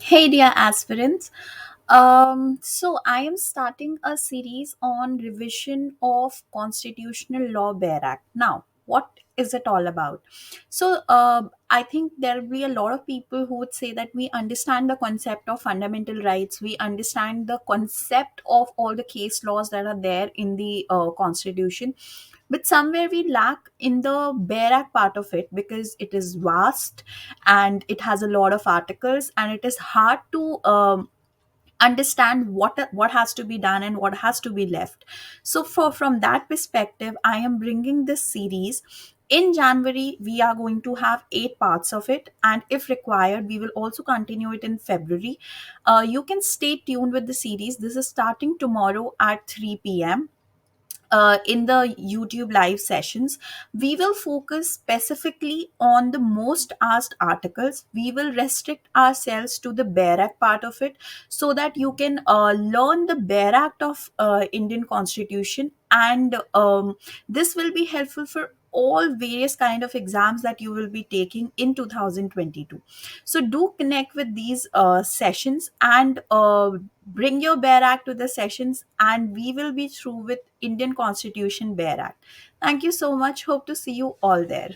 Hey, dear aspirants. So I am starting a series on revision of Constitutional Law Bear Act. Now, what is it all about? I think there will be a lot of people who would say that we understand the concept of fundamental rights, we understand the concept of all the case laws that are there in the Constitution, but somewhere we lack in the Bear Act part of it because it is vast and it has a lot of articles and it is hard to understand what has to be done and what has to be left. So for from that perspective, I am bringing this series. In January we are going to have 8 parts of it, and if required we will also continue it in February. You can stay tuned with the series. This is starting tomorrow at 3 p.m. In the YouTube live sessions. We will focus specifically on the most asked articles. We will restrict ourselves to the Bare Act part of it so that you can learn the Bare Act of Indian Constitution, and this will be helpful for all various kind of exams that you will be taking in 2022. So do connect with these sessions and bring your Bear Act to the sessions, and we will be through with Indian Constitution Bear Act. Thank you so much. Hope to see you all there.